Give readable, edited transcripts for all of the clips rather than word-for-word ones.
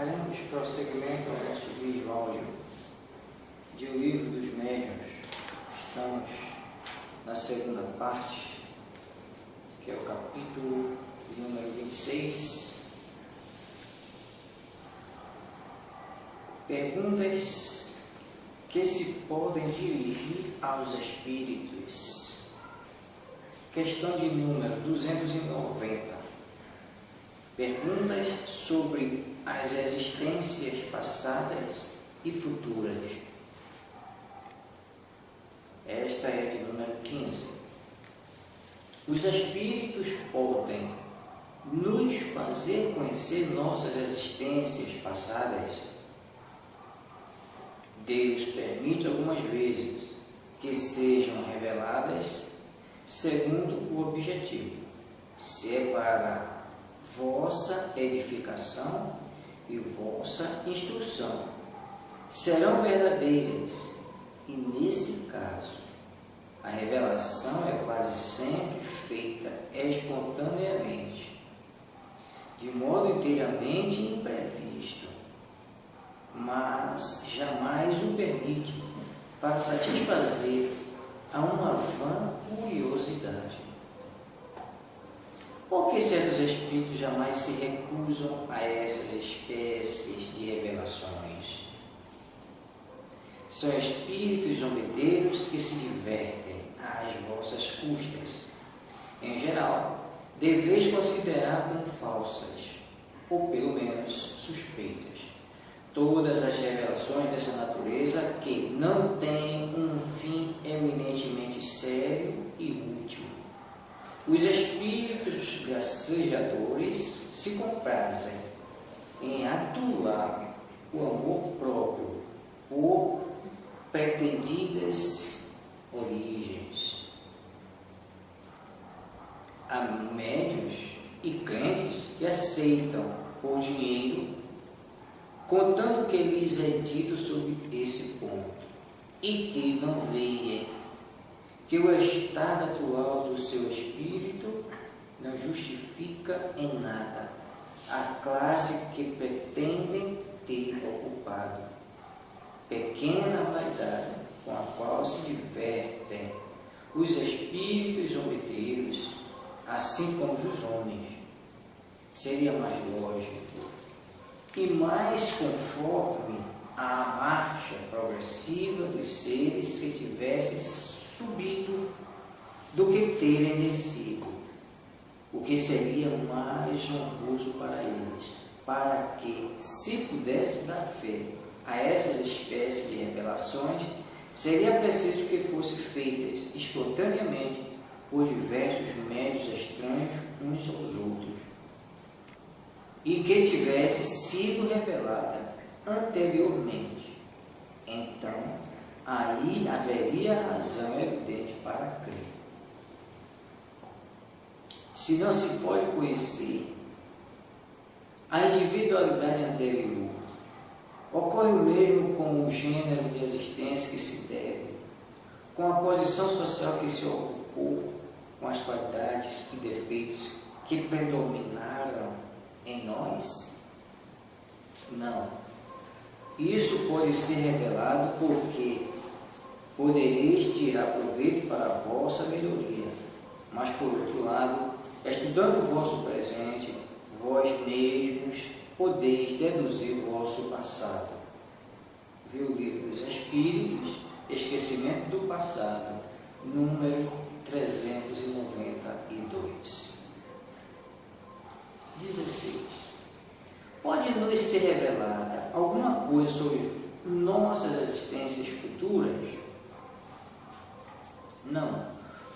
Daremos prosseguimento ao nosso vídeo áudio de O Livro dos Médiuns. Estamos na segunda parte, que é o capítulo número 26. Perguntas que se podem dirigir aos espíritos. Questão de número 290. Perguntas sobre as existências passadas e futuras. Esta é de número 15. Os espíritos podem nos fazer conhecer nossas existências passadas? Deus permite algumas vezes que sejam reveladas segundo o objetivo, se é para vossa edificação e vossa instrução. Serão verdadeiras, e nesse caso, a revelação é quase sempre feita espontaneamente, de modo inteiramente imprevisto, mas jamais o permite para satisfazer a uma vã curiosidade. Por que certos espíritos jamais se recusam a essas espécies de revelações? São espíritos zombeteiros que se divertem às vossas custas. Em geral, deveis considerar como falsas, ou pelo menos suspeitas, todas as revelações dessa natureza que não têm um fim eminentemente sério e útil. Os espíritos gracejadores se comprazem em atular o amor próprio por pretendidas origens. Há médiuns e crentes que aceitam por dinheiro, contando o que lhes é dito sobre esse ponto, e que não veem que o estado atual do seu espírito não justifica em nada a classe que pretendem ter ocupado. Pequena vaidade com a qual se divertem os espíritos zombeteiros, assim como os homens. Seria mais lógico e mais conforme à marcha progressiva dos seres que tivessem subido do que terem descido, o que seria mais honroso para eles, para que, se pudesse dar fé a essas espécies de revelações, seria preciso que fossem feitas espontaneamente por diversos médiuns estranhos uns aos outros, e que tivesse sido revelada anteriormente. Então, aí haveria razão evidente para crer. Se não se pode conhecer a individualidade anterior, ocorre o mesmo com o gênero de existência que se deve, com a posição social que se ocupou, com as qualidades e defeitos que predominaram em nós? Não. Isso pode ser revelado porque podereis tirar proveito para a vossa melhoria, mas por outro lado, estudando o vosso presente, vós mesmos podeis deduzir o vosso passado. Viu o Livro dos Espíritos, Esquecimento do Passado, número 392. 16. Pode-nos ser revelada alguma coisa sobre nossas existências futuras? Não.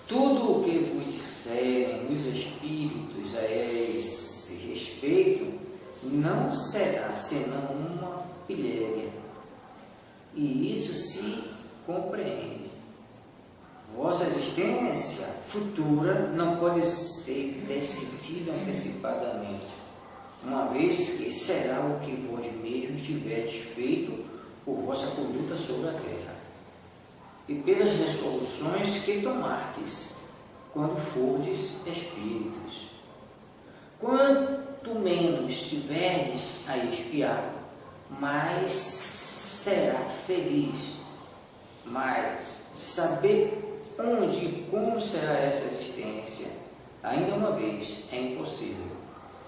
Tudo o que vos disserem os espíritos a esse respeito não será senão uma pilhéria, e isso se compreende. Vossa existência futura não pode ser decidida antecipadamente, uma vez que será o que vós mesmos tiverdes feito por vossa conduta sobre a terra, e pelas resoluções que tomardes quando fordes espíritos. Quanto quanto menos tiveres a expiar, mais será feliz. Mas saber onde e como será essa existência, ainda uma vez, é impossível,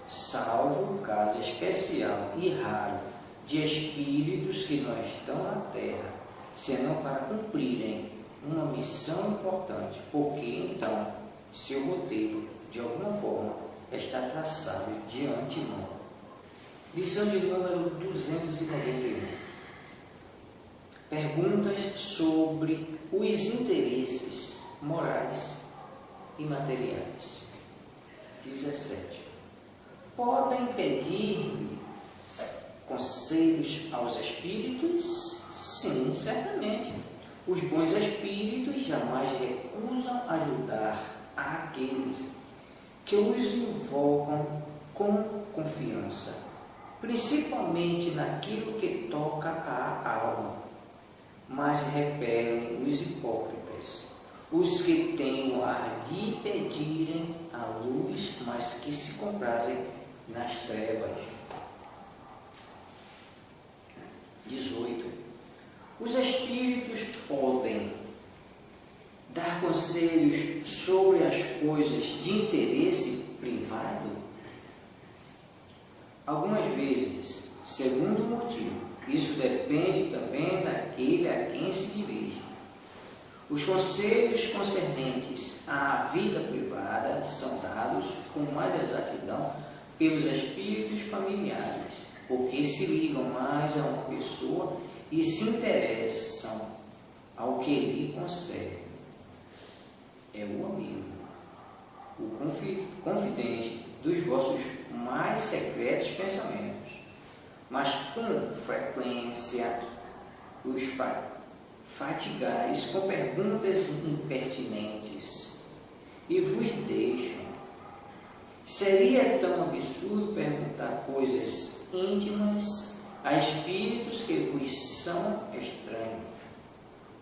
salvo o caso especial e raro de espíritos que não estão na Terra, senão para cumprirem uma missão importante, porque então seu roteiro, de alguma forma, está traçado de antemão. Lição de número 291. Perguntas sobre os interesses morais e materiais. 17. Podem pedir-lhe conselhos aos espíritos? Sim, certamente. Os bons espíritos jamais recusam ajudar àqueles que os invocam com confiança, principalmente naquilo que toca à alma, mas repelem os hipócritas, os que têm o ar de pedirem a luz, mas que se comprazem nas trevas. 18. Os espíritos podem dar conselhos sobre as coisas de interesse privado? Algumas vezes, segundo o motivo. Isso depende também daquele a quem se dirige. Os conselhos concernentes à vida privada são dados com mais exatidão pelos espíritos familiares, porque se ligam mais a uma pessoa e se interessam ao que lhe concede. É o amigo, o confidente dos vossos mais secretos pensamentos. Mas com frequência os fatigais com perguntas impertinentes e vos deixam. Seria tão absurdo perguntar coisas íntimas a espíritos que vos são estranhos,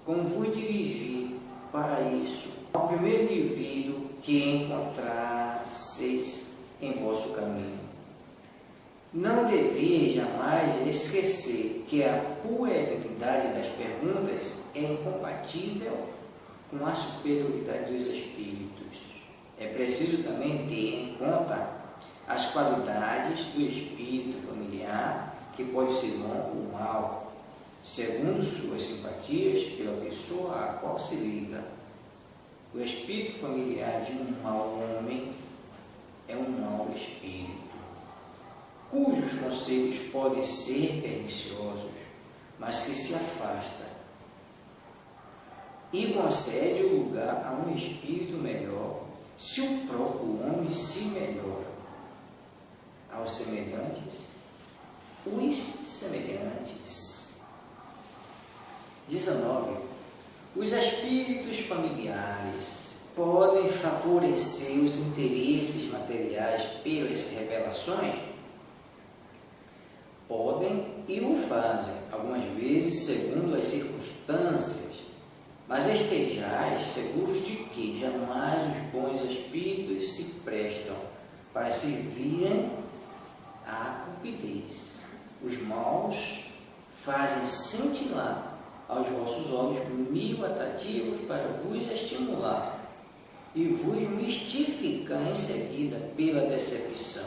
como vos dirigir para isso ao primeiro indivíduo que encontrasseis em vosso caminho. Não deveis jamais esquecer que a puerilidade das perguntas é incompatível com a superioridade dos espíritos. É preciso também ter em conta as qualidades do espírito familiar, que pode ser bom ou mau, segundo suas simpatias pela pessoa a qual se liga. O espírito familiar de um mau homem é um mau espírito, cujos conselhos podem ser perniciosos, mas que se afasta e concede o lugar a um espírito melhor, se o próprio homem se melhora. Aos semelhantes, os semelhantes. 19. Os espíritos familiares podem favorecer os interesses materiais pelas revelações? Podem e o fazem, algumas vezes segundo as circunstâncias, mas estejais seguros de que jamais os bons espíritos se prestam para servirem à cupidez. Os maus fazem cintilar aos vossos olhos mil atrativos para vos estimular e vos mistificar em seguida pela decepção.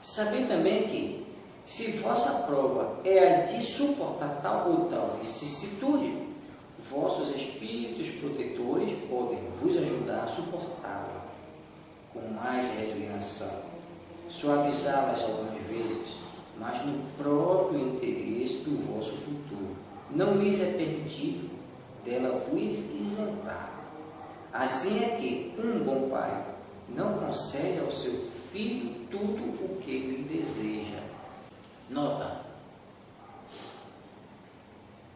Sabei também que, se vossa prova é a de suportar tal ou tal vicissitude, vossos espíritos protetores podem vos ajudar a suportá-la com mais resignação, suavizá-las algumas vezes, mas no próprio interesse do vosso futuro. Não lhes é permitido dela vos isentar. Assim é que um bom pai não concede ao seu filho tudo o que ele deseja. Nota: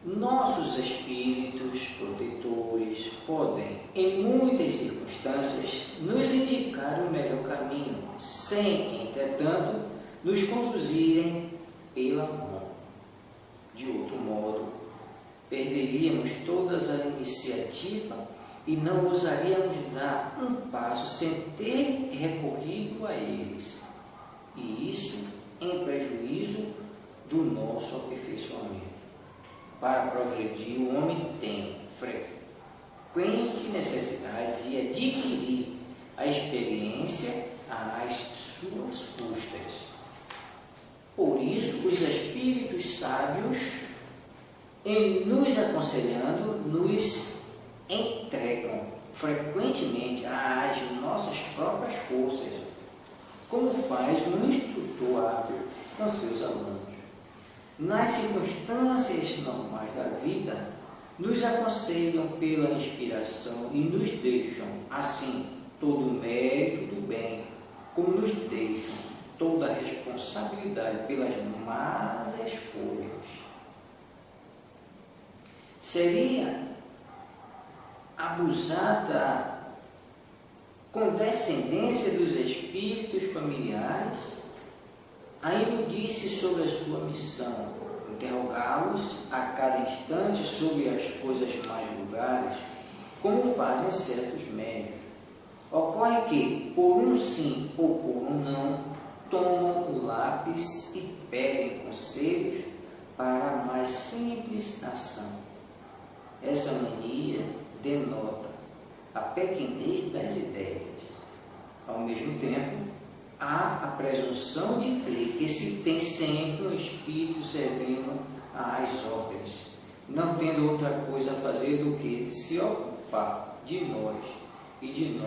nossos espíritos protetores podem, em muitas circunstâncias, nos indicar o melhor caminho, sem, entretanto, nos conduzirem pela mão. De outro modo, perderíamos toda a iniciativa e não ousaríamos dar um passo sem ter recorrido a eles, e isso em prejuízo do nosso aperfeiçoamento. Para progredir, o homem tem frequente necessidade de adquirir a experiência às suas custas. Por isso, os espíritos sábios, em nos aconselhando, nos entregam frequentemente às nossas próprias forças, como faz um instrutor hábil com seus alunos. Nas circunstâncias normais da vida, nos aconselham pela inspiração e nos deixam, assim, todo o mérito do bem, como nos deixam toda a responsabilidade pelas más escolhas. Seria abusar da condescendência dos espíritos familiares a iludir-se sobre a sua missão, interrogá-los a cada instante sobre as coisas mais vulgares, como fazem certos médicos. Ocorre que, por um sim ou por um não, tomam o lápis e pedem conselhos para a mais simples ação. Essa mania denota a pequenez das ideias. Ao mesmo tempo, há a presunção de crer que se tem sempre um espírito servindo às ordens, não tendo outra coisa a fazer do que se ocupar de nós e de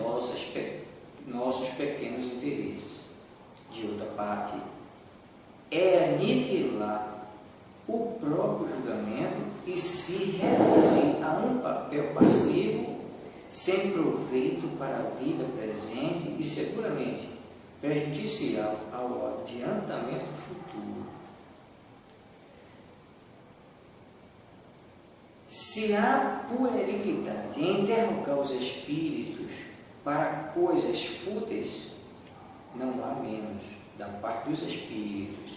nossos pequenos interesses. De outra parte, é aniquilar o próprio julgamento e se reduzir a um papel passivo, sem proveito para a vida presente e seguramente prejudicial ao adiantamento futuro. Se há puerilidade em interrogar os espíritos para coisas fúteis, não há menos da parte dos espíritos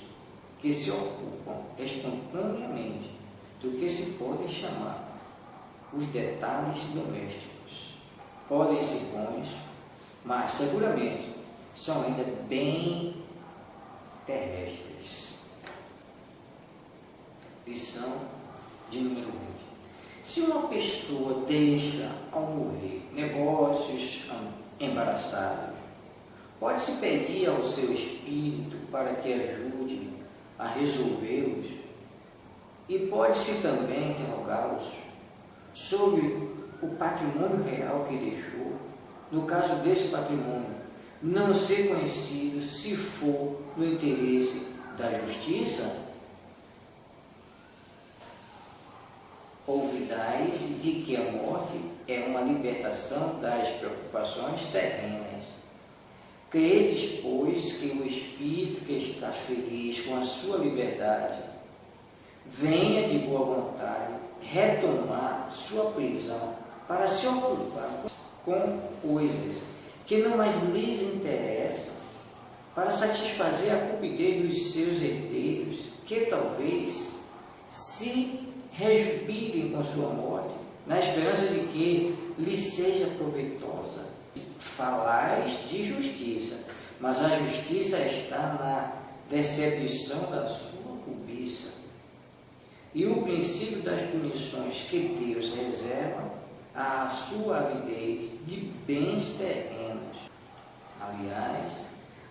que se ocupam espontaneamente do que se podem chamar os detalhes domésticos. Podem ser bons, mas seguramente são ainda bem terrestres. Lição de número 20. Se uma pessoa deixa ao morrer negócios embaraçados, pode-se pedir ao seu espírito para que ajude a resolvê-los e pode-se também interrogá-los sobre o patrimônio real que deixou. No caso desse patrimônio não ser conhecido, se for no interesse da justiça, ouvidais de que a morte é uma libertação das preocupações terrenas. Credes, pois, que o espírito que está feliz com a sua liberdade venha de boa vontade retomar sua prisão para se ocupar com coisas que não mais lhes interessam, para satisfazer a cupidez dos seus herdeiros, que talvez se rejubilem com sua morte, na esperança de que lhes seja proveitosa. Falais de justiça, mas a justiça está na decepção da sua cobiça. E o princípio das punições que Deus reserva à sua avidez de bens terrenos. Aliás,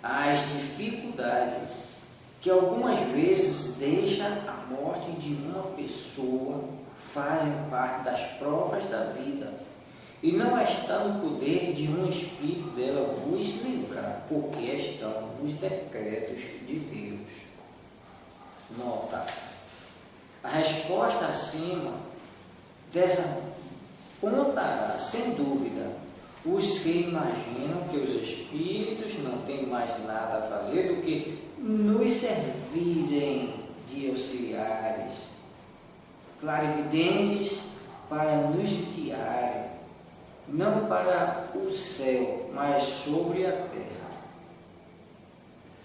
as dificuldades que algumas vezes deixa a morte de uma pessoa fazem parte das provas da vida, e não está no poder de um espírito dela vos livrar, porque estão nos decretos de Deus. Nota: a resposta acima desapontará, sem dúvida, os que imaginam que os espíritos não têm mais nada a fazer do que nos servirem de auxiliares, clarividentes para nos guiarem, não para o céu, mas sobre a terra.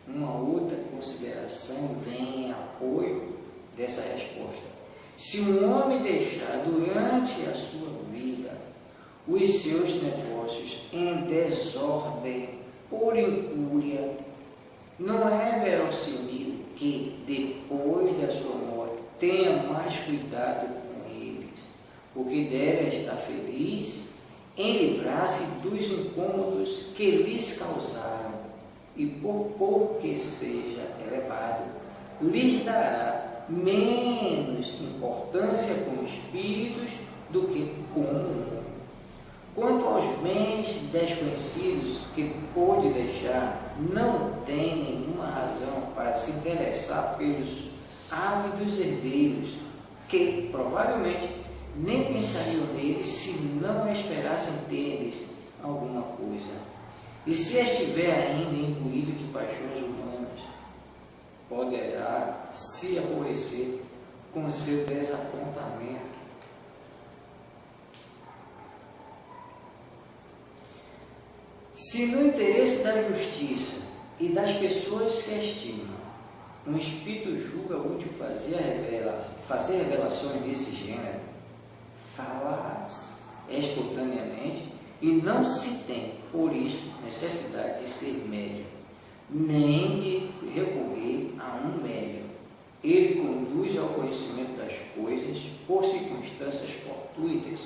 Uma outra consideração vem em apoio dessa resposta. Se um homem deixar durante a sua vida os seus negócios em desordem por incúria, não é verossímil que, depois da sua morte, tenha mais cuidado com eles, porque deve estar feliz em livrar-se dos incômodos que lhes causaram, e por pouco que seja elevado, lhes dará menos importância com espíritos do que com o mundo. Quanto aos bens desconhecidos que pôde deixar, não tem nenhuma razão para se interessar pelos ávidos herdeiros, que provavelmente nem pensariam neles se não esperassem deles alguma coisa. E se estiver ainda imbuído de paixões humanas, poderá se aborrecer com seu desapontamento. Se no interesse da justiça e das pessoas que estimam, um espírito julga útil fazer revelações desse gênero, falarás espontaneamente, e não se tem, por isso, necessidade de ser médium, nem de recorrer a um médium. Ele conduz ao conhecimento das coisas por circunstâncias fortuitas,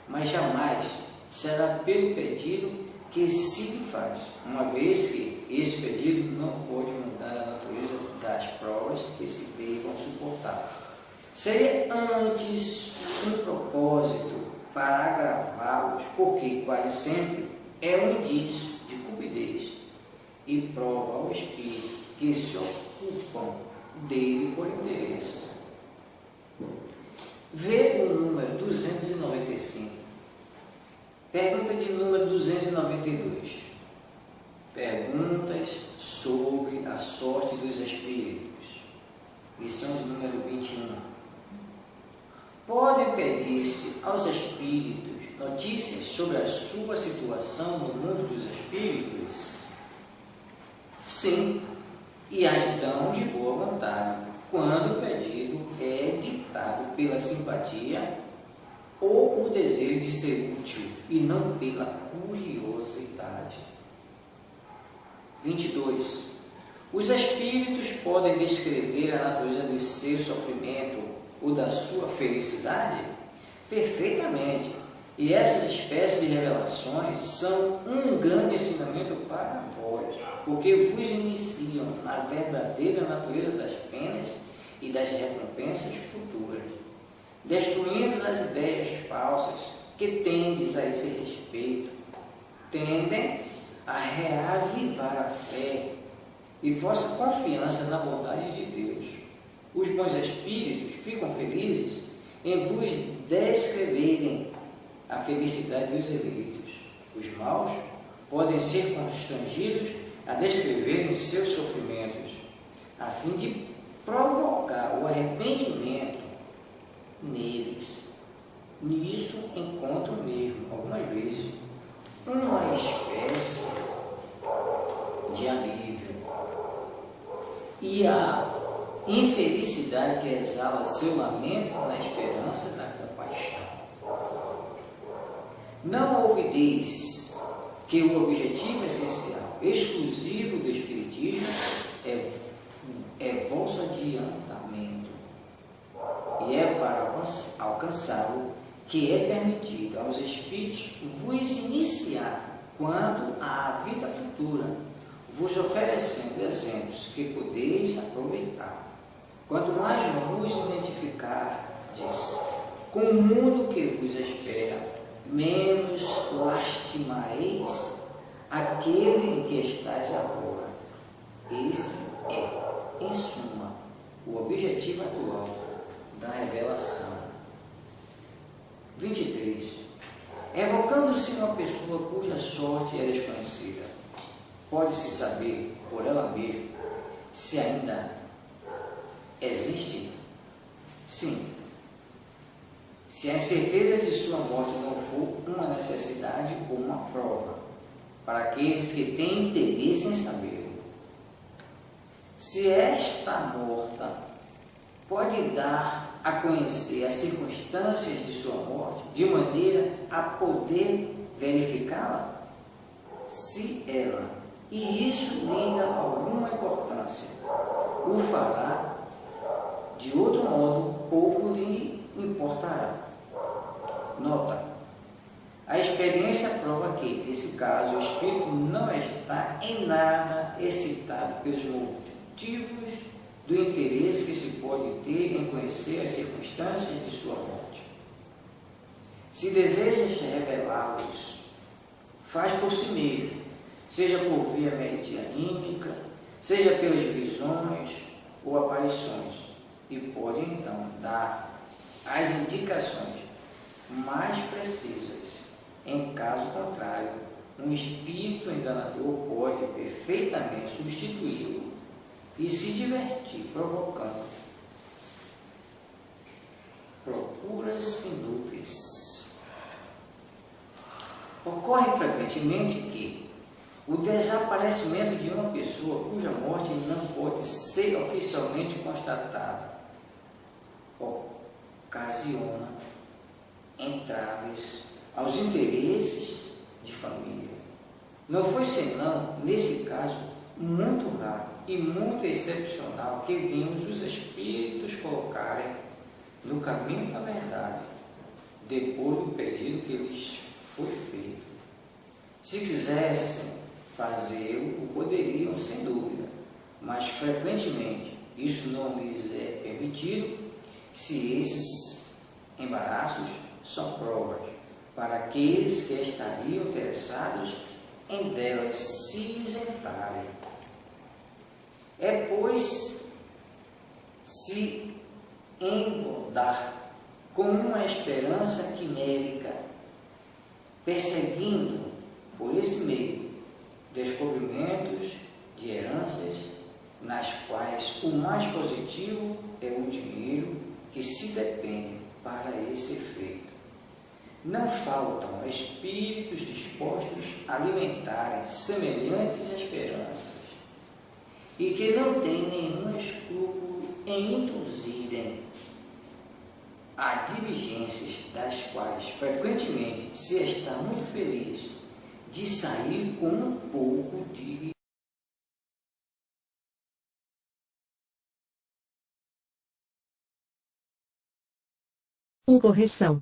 mas jamais será pelo pedido que se lhe faz, uma vez que esse pedido não pode mudar a natureza das provas que se devam suportar. Seria antes um propósito para agravá-los, porque quase sempre é um indício de cupidez e prova ao espírito que se ocupam dele por interesse. Vê o número 295. Pergunta de número 292. Perguntas sobre a sorte dos espíritos. Lição de número 21. Podem pedir-se aos espíritos notícias sobre a sua situação no mundo dos espíritos? Sim, e as dão de boa vontade, quando o pedido é ditado pela simpatia ou o desejo de ser útil, e não pela curiosidade. 22. Os espíritos podem descrever a natureza do seu sofrimento ou da sua felicidade? Perfeitamente. E essas espécies de revelações são um grande ensinamento para vós, porque vos iniciam na verdadeira natureza das penas e das recompensas futuras, destruindo as ideias falsas que tendes a esse respeito. Tendem a reavivar a fé e vossa confiança na bondade de Deus. Os bons espíritos ficam felizes em vos descreverem a felicidade dos eleitos. Os maus podem ser constrangidos a descreverem seus sofrimentos, a fim de provocar o arrependimento neles. Nisso encontro mesmo, algumas vezes, uma espécie de alívio. E a infelicidade que exala seu lamento na esperança da compaixão. Não ouvideis que o objetivo essencial, exclusivo do Espiritismo, é vosso adiantamento, e é para alcançá-lo que é permitido aos Espíritos vos iniciar quanto à vida futura, vos oferecendo exemplos que podeis aproveitar. Quanto mais vos identificardes com o mundo que vos espera, menos lastimareis aquele em que estáis agora. Esse é, em suma, o objetivo atual da revelação. 23. Evocando-se uma pessoa cuja sorte é desconhecida, pode-se saber, por ela mesma, se ainda existe? Sim. Se a certeza de sua morte não for uma necessidade ou uma prova para aqueles que têm interesse em sabê-lo. Se esta morta pode dar a conhecer as circunstâncias de sua morte, de maneira a poder verificá-la? Se ela, e isso liga alguma importância, o fará, de outro modo, pouco lhe importará. Nota: a experiência prova que, nesse caso, o espírito não está em nada excitado pelos motivos do interesse que se pode ter em conhecer as circunstâncias de sua morte. Se desejas revelá-los, faz por si mesmo, seja por via medianímica, seja pelas visões ou aparições, e pode então dar as indicações mais precisas. Em caso contrário, um espírito enganador pode perfeitamente substituí-lo e se divertir provocando procuras inúteis. Ocorre frequentemente que o desaparecimento de uma pessoa cuja morte não pode ser oficialmente constatada ocasiona entraves aos interesses de família. Não foi senão, nesse caso, muito raro e muito excepcional que vimos os espíritos colocarem no caminho da verdade, depois do pedido que lhes foi feito. Se quisessem fazê-lo, o poderiam, sem dúvida, mas frequentemente isso não lhes é permitido, se esses embaraços são provas para aqueles que estariam interessados em delas se isentarem. É, pois, se engodar com uma esperança quimérica, perseguindo por esse meio descobrimentos de heranças nas quais o mais positivo é o dinheiro que se depende para esse efeito. Não faltam espíritos dispostos a alimentarem semelhantes esperanças e que não têm nenhum escrúpulo em induzirem a diligências das quais frequentemente se está muito feliz de sair com um pouco de correção.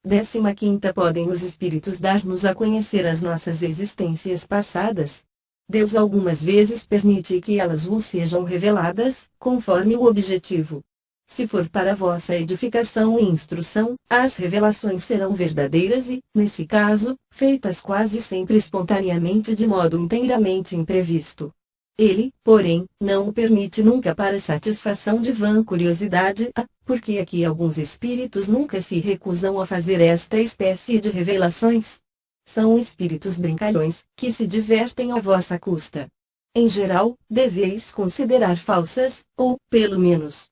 15ª Podem os espíritos dar-nos a conhecer as nossas existências passadas? Deus algumas vezes permite que elas vos sejam reveladas, conforme o objetivo. Se for para vossa edificação e instrução, as revelações serão verdadeiras e, nesse caso, feitas quase sempre espontaneamente de modo inteiramente imprevisto. Ele, porém, não o permite nunca para satisfação de vã curiosidade, porque aqui alguns espíritos nunca se recusam a fazer esta espécie de revelações. São espíritos brincalhões, que se divertem à vossa custa. Em geral, deveis considerar falsas, ou, pelo menos,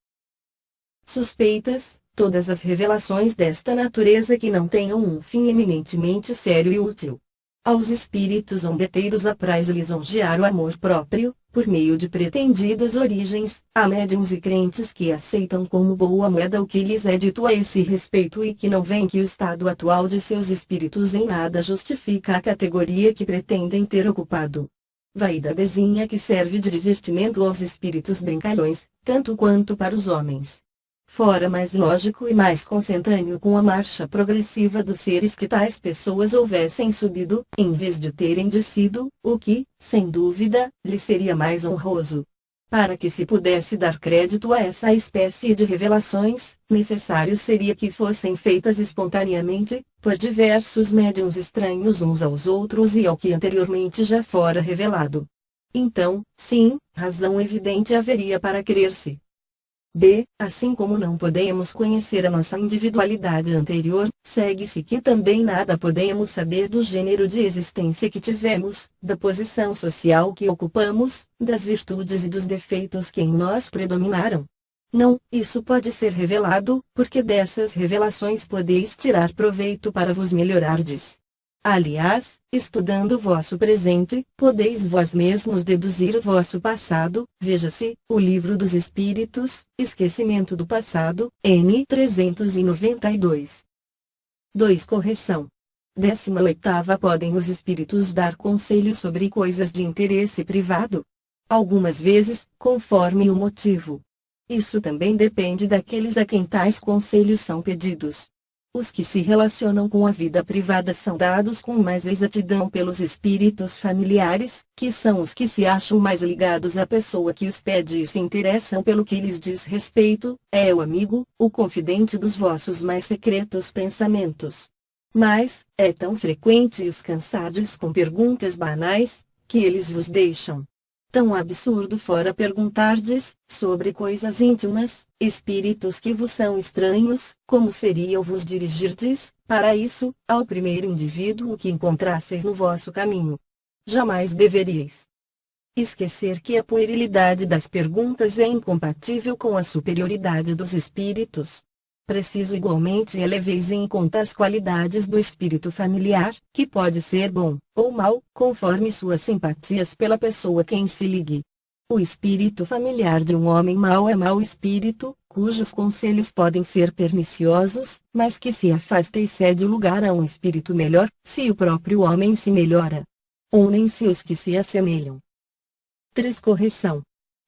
suspeitas, todas as revelações desta natureza que não tenham um fim eminentemente sério e útil. Aos espíritos zombeteiros apraz lisonjear o amor próprio, por meio de pretendidas origens, há médiuns e crentes que aceitam como boa moeda o que lhes é dito a esse respeito e que não veem que o estado atual de seus espíritos em nada justifica a categoria que pretendem ter ocupado. Vaidadezinha que serve de divertimento aos espíritos brincalhões, tanto quanto para os homens. Fora mais lógico e mais consentâneo com a marcha progressiva dos seres que tais pessoas houvessem subido, em vez de terem descido, o que, sem dúvida, lhe seria mais honroso. Para que se pudesse dar crédito a essa espécie de revelações, necessário seria que fossem feitas espontaneamente, por diversos médiuns estranhos uns aos outros e ao que anteriormente já fora revelado. Então, sim, razão evidente haveria para crer-se. Assim como não podemos conhecer a nossa individualidade anterior, segue-se que também nada podemos saber do gênero de existência que tivemos, da posição social que ocupamos, das virtudes e dos defeitos que em nós predominaram. Não, isso pode ser revelado, porque dessas revelações podeis tirar proveito para vos melhorardes. Aliás, estudando o vosso presente, podeis vós mesmos deduzir o vosso passado. Veja-se, o Livro dos Espíritos, Esquecimento do Passado, n. 392. 2. Correção. 18ª. Podem os espíritos dar conselhos sobre coisas de interesse privado? Algumas vezes, conforme o motivo. Isso também depende daqueles a quem tais conselhos são pedidos. Os que se relacionam com a vida privada são dados com mais exatidão pelos espíritos familiares, que são os que se acham mais ligados à pessoa que os pede e se interessam pelo que lhes diz respeito, é o amigo, o confidente dos vossos mais secretos pensamentos. Mas, é tão frequente os cansardes com perguntas banais, que eles vos deixam. Tão absurdo fora perguntardes, sobre coisas íntimas, espíritos que vos são estranhos, como seria vos dirigirdes, para isso, ao primeiro indivíduo que encontrasseis no vosso caminho. Jamais deveríeis esquecer que a puerilidade das perguntas é incompatível com a superioridade dos espíritos. Preciso igualmente eleveis em conta as qualidades do espírito familiar, que pode ser bom, ou mau, conforme suas simpatias pela pessoa quem se ligue. O espírito familiar de um homem mau é mau espírito, cujos conselhos podem ser perniciosos, mas que se afasta e cede o lugar a um espírito melhor, se o próprio homem se melhora. Unem-se os que se assemelham. 3. Correção.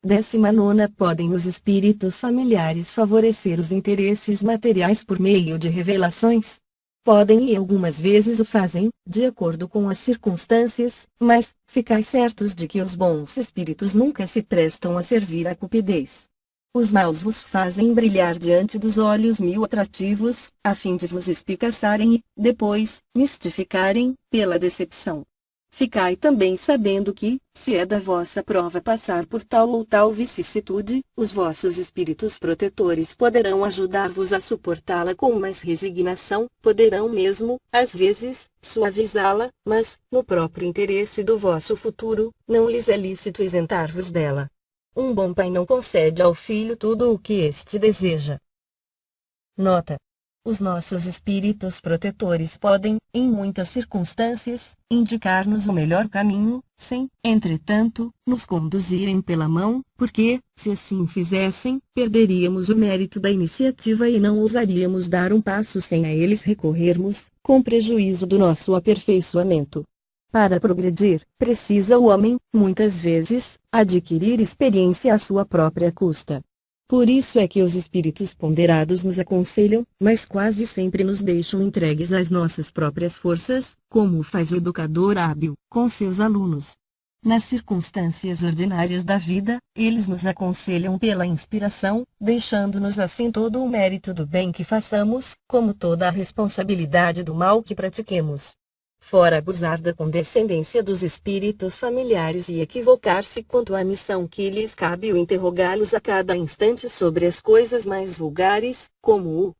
19ª. Podem os espíritos familiares favorecer os interesses materiais por meio de revelações? Podem e algumas vezes o fazem, de acordo com as circunstâncias, mas, ficai certos de que os bons espíritos nunca se prestam a servir à cupidez. Os maus vos fazem brilhar diante dos olhos mil atrativos, a fim de vos espicaçarem e, depois, mistificarem, pela decepção. Ficai também sabendo que, se é da vossa prova passar por tal ou tal vicissitude, os vossos espíritos protetores poderão ajudar-vos a suportá-la com mais resignação, poderão mesmo, às vezes, suavizá-la, mas, no próprio interesse do vosso futuro, não lhes é lícito isentar-vos dela. Um bom pai não concede ao filho tudo o que este deseja. Nota: os nossos espíritos protetores podem, em muitas circunstâncias, indicar-nos o melhor caminho, sem, entretanto, nos conduzirem pela mão, porque, se assim fizessem, perderíamos o mérito da iniciativa e não ousaríamos dar um passo sem a eles recorrermos, com prejuízo do nosso aperfeiçoamento. Para progredir, precisa o homem, muitas vezes, adquirir experiência à sua própria custa. Por isso é que os espíritos ponderados nos aconselham, mas quase sempre nos deixam entregues às nossas próprias forças, como faz o educador hábil com seus alunos. Nas circunstâncias ordinárias da vida, eles nos aconselham pela inspiração, deixando-nos assim todo o mérito do bem que façamos, como toda a responsabilidade do mal que pratiquemos. Fora abusar da condescendência dos espíritos familiares e equivocar-se quanto à missão que lhes cabe ou interrogá-los a cada instante sobre as coisas mais vulgares, como o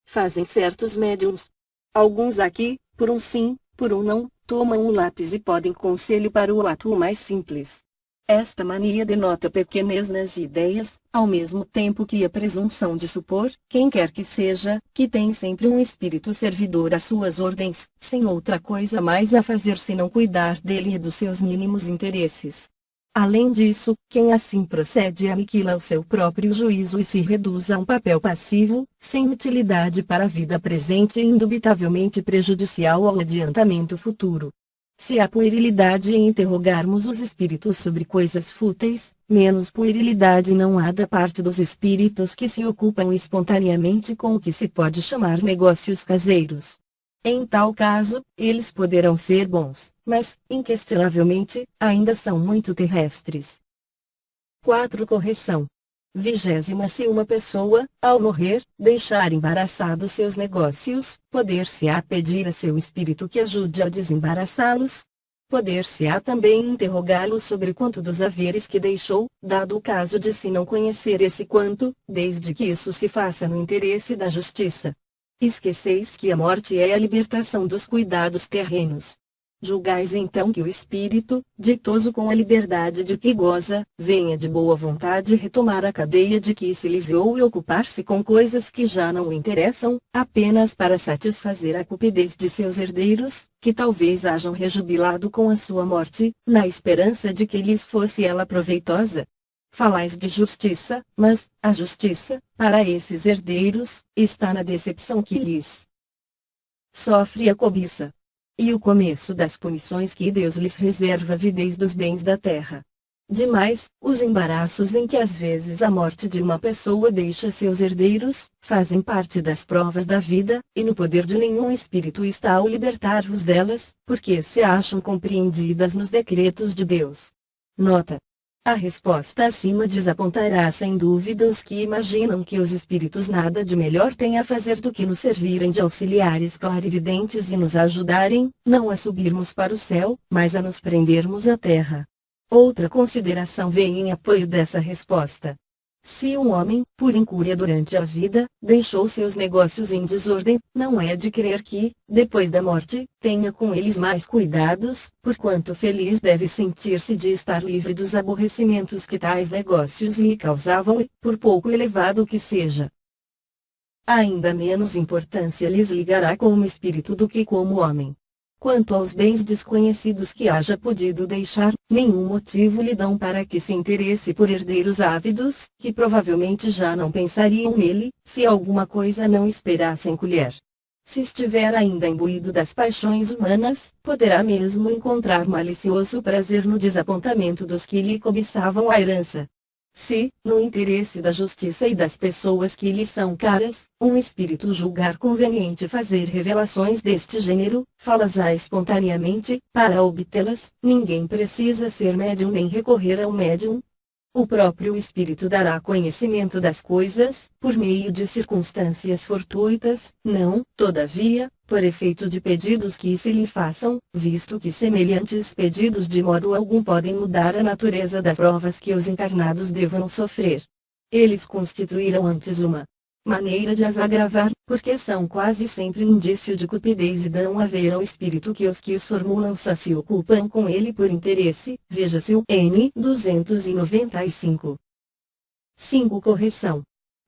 fazem certos médiuns. Alguns aqui, por um sim, por um não, tomam um lápis e podem conselho para o ato mais simples. Esta mania denota pequenez nas ideias, ao mesmo tempo que a presunção de supor, quem quer que seja, que tem sempre um espírito servidor às suas ordens, sem outra coisa mais a fazer senão cuidar dele e dos seus mínimos interesses. Além disso, quem assim procede aniquila o seu próprio juízo e se reduz a um papel passivo, sem utilidade para a vida presente e indubitavelmente prejudicial ao adiantamento futuro. Se há puerilidade em interrogarmos os espíritos sobre coisas fúteis, menos puerilidade não há da parte dos espíritos que se ocupam espontaneamente com o que se pode chamar negócios caseiros. Em tal caso, eles poderão ser bons, mas, inquestionavelmente, ainda são muito terrestres. 4. Correção. 20ª. Se uma pessoa, ao morrer, deixar embaraçados seus negócios, poder-se-á pedir a seu espírito que ajude a desembaraçá-los? Poder-se-á também interrogá-lo sobre quanto dos haveres que deixou, dado o caso de se não conhecer esse quanto, desde que isso se faça no interesse da justiça. Esqueceis que a morte é a libertação dos cuidados terrenos. Julgais então que o espírito, ditoso com a liberdade de que goza, venha de boa vontade retomar a cadeia de que se livrou e ocupar-se com coisas que já não o interessam, apenas para satisfazer a cupidez de seus herdeiros, que talvez hajam rejubilado com a sua morte, na esperança de que lhes fosse ela proveitosa. Falais de justiça, mas a justiça, para esses herdeiros, está na decepção que lhes sofre a cobiça. E o começo das punições que Deus lhes reserva avidez dos bens da terra. Demais, os embaraços em que às vezes a morte de uma pessoa deixa seus herdeiros, fazem parte das provas da vida, e no poder de nenhum espírito está o libertar-vos delas, porque se acham compreendidas nos decretos de Deus. Nota: a resposta acima desapontará sem dúvida os que imaginam que os espíritos nada de melhor têm a fazer do que nos servirem de auxiliares clarividentes e nos ajudarem, não a subirmos para o céu, mas a nos prendermos à terra. Outra consideração vem em apoio dessa resposta. Se um homem, por incúria durante a vida, deixou seus negócios em desordem, não é de crer que, depois da morte, tenha com eles mais cuidados, porquanto feliz deve sentir-se de estar livre dos aborrecimentos que tais negócios lhe causavam e, por pouco elevado que seja, ainda menos importância lhes ligará como espírito do que como homem. Quanto aos bens desconhecidos que haja podido deixar, nenhum motivo lhe dão para que se interesse por herdeiros ávidos, que provavelmente já não pensariam nele, se alguma coisa não esperassem colher. Se estiver ainda imbuído das paixões humanas, poderá mesmo encontrar malicioso prazer no desapontamento dos que lhe cobiçavam a herança. Se, no interesse da justiça e das pessoas que lhe são caras, um espírito julgar conveniente fazer revelações deste gênero, fala-as espontaneamente, para obtê-las, ninguém precisa ser médium nem recorrer ao médium. O próprio espírito dará conhecimento das coisas, por meio de circunstâncias fortuitas, não, todavia, por efeito de pedidos que se lhe façam, visto que semelhantes pedidos de modo algum podem mudar a natureza das provas que os encarnados devam sofrer. Eles constituirão antes uma maneira de as agravar, porque são quase sempre indício de cupidez e dão a ver ao espírito que os formulam só se ocupam com ele por interesse, veja-se o N. 295. 5. Correção.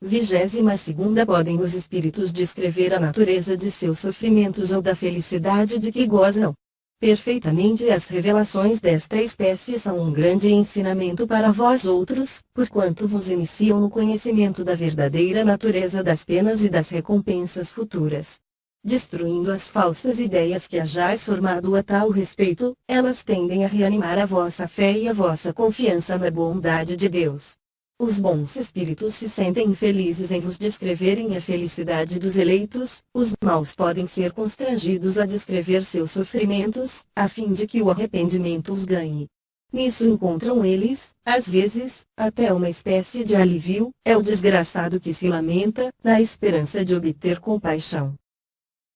22ª Podem os espíritos descrever a natureza de seus sofrimentos ou da felicidade de que gozam. Perfeitamente, as revelações desta espécie são um grande ensinamento para vós outros, porquanto vos iniciam no conhecimento da verdadeira natureza das penas e das recompensas futuras. Destruindo as falsas ideias que hajais formado a tal respeito, elas tendem a reanimar a vossa fé e a vossa confiança na bondade de Deus. Os bons espíritos se sentem felizes em vos descreverem a felicidade dos eleitos, os maus podem ser constrangidos a descrever seus sofrimentos, a fim de que o arrependimento os ganhe. Nisso encontram eles, às vezes, até uma espécie de alívio, é o desgraçado que se lamenta, na esperança de obter compaixão.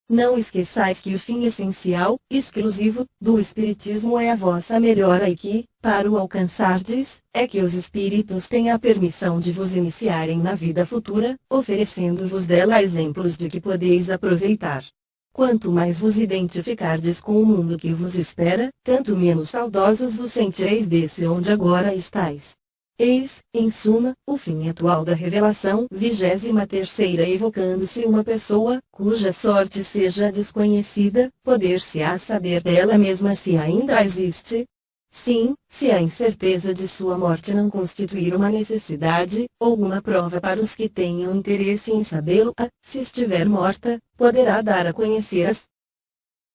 Não esqueçais que o fim essencial, exclusivo, do Espiritismo é a vossa melhora e que, para o alcançardes, é que os Espíritos têm a permissão de vos iniciarem na vida futura, oferecendo-vos dela exemplos de que podeis aproveitar. Quanto mais vos identificardes com o mundo que vos espera, tanto menos saudosos vos sentireis desse onde agora estáis. Eis, em suma, o fim atual da revelação 23ª evocando-se uma pessoa, cuja sorte seja desconhecida, poder-se-á saber dela mesma se ainda existe? Sim, se a incerteza de sua morte não constituir uma necessidade, ou uma prova para os que tenham interesse em sabê-lo, se estiver morta, poderá dar a conhecer as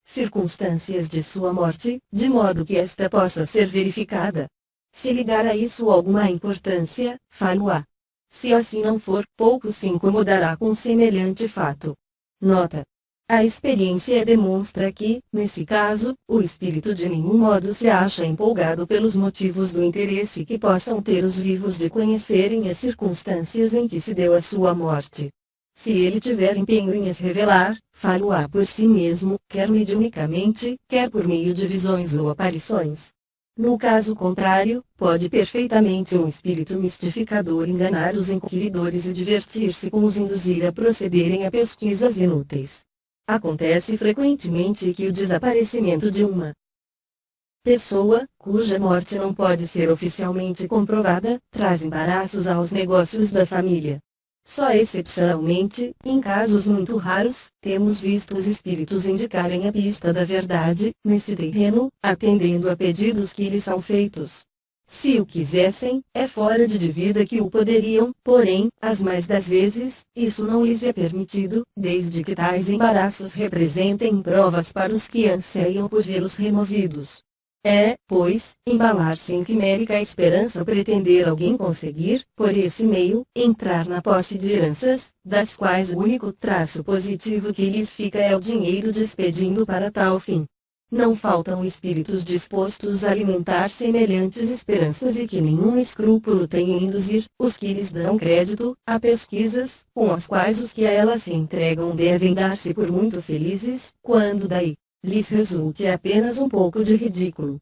circunstâncias de sua morte, de modo que esta possa ser verificada. Se ligar a isso alguma importância, falo-á. Se assim não for, pouco se incomodará com semelhante fato. Nota: a experiência demonstra que, nesse caso, o espírito de nenhum modo se acha empolgado pelos motivos do interesse que possam ter os vivos de conhecerem as circunstâncias em que se deu a sua morte. Se ele tiver empenho em as revelar, falo-á por si mesmo, quer mediunicamente, quer por meio de visões ou aparições. No caso contrário, pode perfeitamente um espírito mistificador enganar os inquiridores e divertir-se com os induzir a procederem a pesquisas inúteis. Acontece frequentemente que o desaparecimento de uma Pessoa, cuja morte não pode ser oficialmente comprovada, traz embaraços aos negócios da família. Só excepcionalmente, em casos muito raros, temos visto os espíritos indicarem a pista da verdade, nesse terreno, atendendo a pedidos que lhes são feitos. Se o quisessem, é fora de dúvida que o poderiam, porém, as mais das vezes, isso não lhes é permitido, desde que tais embaraços representem provas para os que anseiam por vê-los removidos. É, pois, embalar-se em quimérica esperança pretender alguém conseguir, por esse meio, entrar na posse de heranças, das quais o único traço positivo que lhes fica é o dinheiro despedindo para tal fim. Não faltam espíritos dispostos a alimentar semelhantes esperanças e que nenhum escrúpulo têm em induzir os que lhes dão crédito a pesquisas, com as quais os que a elas se entregam devem dar-se por muito felizes, quando daí lhes resulte apenas um pouco de ridículo.